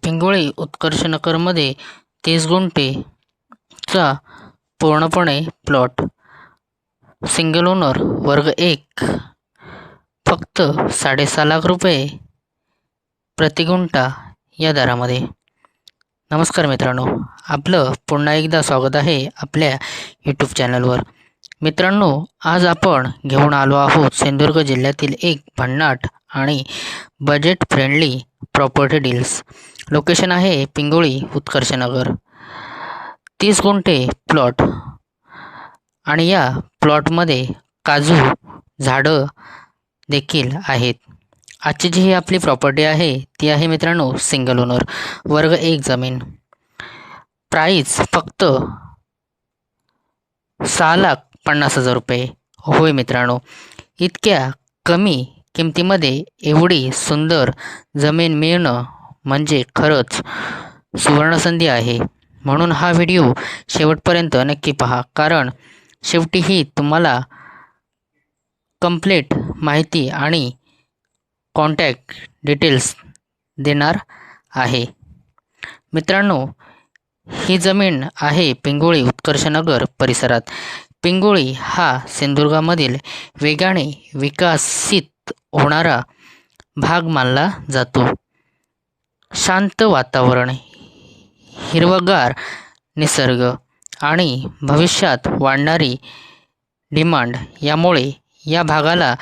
पिंगुळी उत्कर्षनगरमध्ये 30 गुंठेचा पूर्णपणे plot, single owner, वर्ग 1, फक्त 6.5 लाख रुपये प्रति गुंठा या दरामध्ये. नमस्कार मित्रांनो, आपलं पुन्हा एकदा स्वागत आहे आपल्या यूट्यूब चॅनलवर. मित्रांनो, आज आपण घेऊन आलो आहोत सिंधुदुर्ग जिल्ह्यातील एक भन्नाट आणि budget friendly property deals. Location आहे पिंगुळी उत्कर्षनगर. 30 गुंठे प्लॉट आणि या प्लॉटमध्ये काजू झाडं देखील आहेत. आजची जी ही आपली प्रॉपर्टी आहे ती आहे मित्रांनो सिंगल ओनर, वर्ग 1 जमीन. प्राईस फक्त 6,50,000 रुपये. होय मित्रांनो, इतक्या कमी किमतीमध्ये एवढी सुंदर जमीन मिळणं म्हणजे खरंच सुवर्णसंधी आहे. म्हणून हा व्हिडिओ शेवटपर्यंत नक्की पहा, कारण शेवटी ही तुम्हाला कंप्लीट माहिती आणि कॉन्टॅक्ट डिटेल्स देणार आहे. मित्रांनो, ही जमीन आहे पिंगुळी उत्कर्षनगर परिसरात. पिंगुळी हा सिंधुदुर्गामधील वेगाने विकसित होणारा भाग मानला जातो. शांत वातावरण, हिरवगार निसर्ग आणि भविष्यात वाढणारी डिमांड यामुळे या भागाला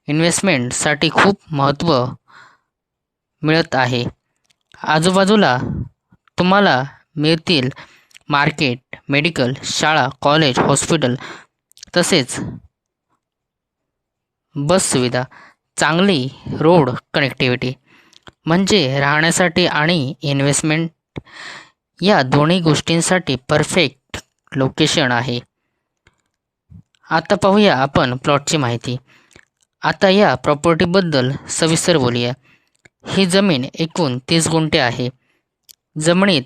इन्व्हेस्टमेंटसाठी खूप महत्त्व मिळत आहे. आजूबाजूला तुम्हाला मिळतील मार्केट, मेडिकल, शाळा, कॉलेज, हॉस्पिटल तसेच बस सुविधा, चांगली रोड कनेक्टिव्हिटी, म्हणजे राहण्यासाठी आणि इन्व्हेस्टमेंट या दोन्ही गोष्टींसाठी परफेक्ट लोकेशन आहे. आता पाहूया आपण प्लॉटची माहिती. आता या प्रॉपर्टीबद्दल सविस्तर बोलूया. ही जमीन एकूण 30 गुंठे आहे. जमिनीत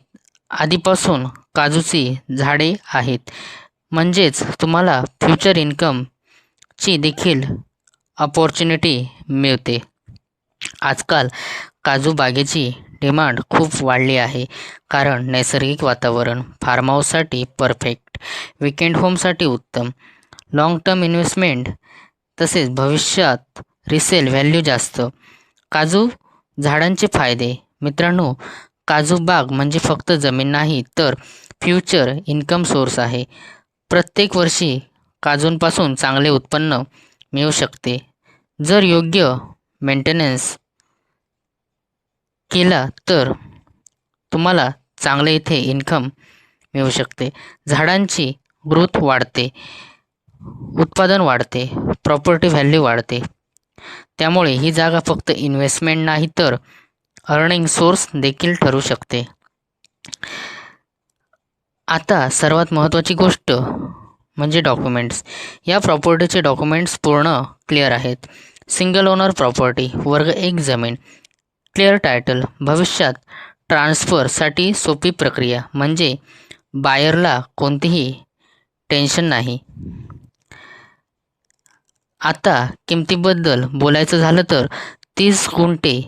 आधीपासून काजूची झाडे आहेत, म्हणजेच तुम्हाला फ्युचर इन्कमची देखील अपॉर्च्युनिटी मिळते. आजकाल काजू बागेची डिमांड खूप वाढली आहे, कारण नैसर्गिक वातावरण, फार्म हाऊससाठी परफेक्ट, वीकेंड होमसाठी उत्तम, लॉंग टर्म इन्व्हेस्टमेंट तसेच भविष्यात रिसेल व्हॅल्यू जास्त. काजू झाडांचे फायदे. मित्रांनो, काजू बाग म्हणजे फक्त जमीन नाही, तर फ्युचर इन्कम सोर्स आहे. प्रत्येक वर्षी काजूंपासून चांगले उत्पन्न मिळू शकते जर योग्य मेंटेनन्स केला तर तुम्हाला चांगले इथे इन्कम मिळू शकते. झाडांची ग्रोथ वाढते, उत्पादन वाढते, प्रॉपर्टी व्हॅल्यू वाढते. त्यामुळे ही जागा फक्त इन्व्हेस्टमेंट नाही तर अर्निंग सोर्स देखील ठरू शकते. आता सर्वात महत्त्वाची गोष्ट म्हणजे डॉक्युमेंट्स. या प्रॉपर्टीचे डॉक्युमेंट्स पूर्ण क्लिअर आहेत. सिंगल ओनर प्रॉपर्टी, वर्ग 1 जमीन, क्लिअर टायटल, भविष्यात ट्रान्सफरसाठी सोपी प्रक्रिया, म्हणजे बायरला कोणतीही टेन्शन नाही. आता किमतीबद्दल बोलायचं झालं तर 30 गुंठे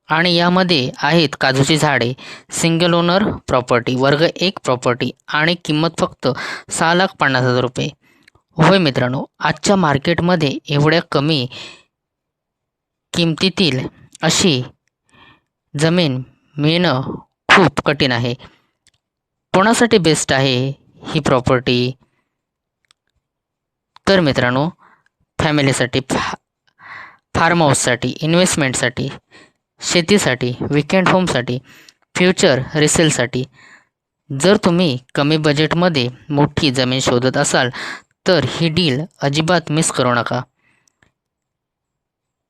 आणि यामध्ये आहेत काजूची झाडे, सिंगल ओनर प्रॉपर्टी, वर्ग 1 प्रॉपर्टी आणि किंमत फक्त 6,50,000 रुपये. होय मित्रांनो, आजच्या मार्केटमध्ये एवढ्या कमी किमतीतील अशी जमीन मिळणं खूप कठीण आहे. कोणासाठी बेस्ट आहे ही प्रॉपर्टी? तर मित्रांनो, फॅमिलीसाठी, फार्म हाऊससाठी, इन्व्हेस्टमेंटसाठी, शेतीसाठी, वीकेंड होमसाठी, फ्युचर रिसेलसाठी. जर तुम्ही कमी बजेटमध्ये मोठी जमीन शोधत असाल तर ही डील अजिबात मिस करू नका.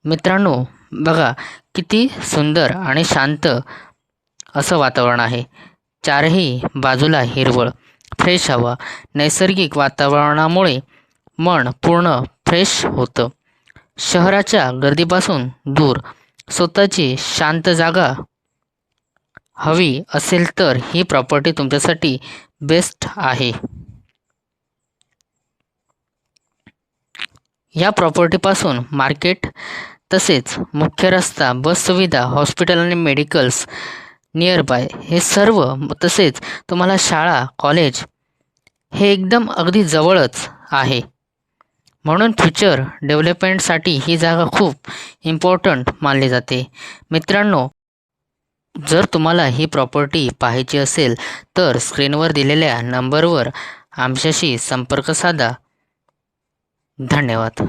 मित्रांनो, बघा किती सुंदर आणि शांत असं वातावरण आहे. चारही बाजूला हिरवळ, फ्रेश हवा, नैसर्गिक वातावरणामुळे मन पूर्ण फ्रेश होतं. शहराच्या गर्दीपासून दूर स्वतःची शांत जागा हवी असेल तर ही प्रॉपर्टी तुमच्यासाठी बेस्ट आहे. या प्रॉपर्टीपासून मार्केट तसेच मुख्य रस्ता, बस सुविधा, हॉस्पिटल आणि मेडिकल्स नियर बाय हे सर्व, तसेच तुम्हाला शाळा, कॉलेज हे एकदम अगदी जवळच आहे. म्हणून फ्युचर डेव्हलपमेंटसाठी ही जागा खूप इम्पॉर्टंट मानली जाते. मित्रांनो, जर तुम्हाला ही प्रॉपर्टी पाहायची असेल तर स्क्रीनवर दिलेल्या नंबरवर आमच्याशी संपर्क साधा. धन्यवाद.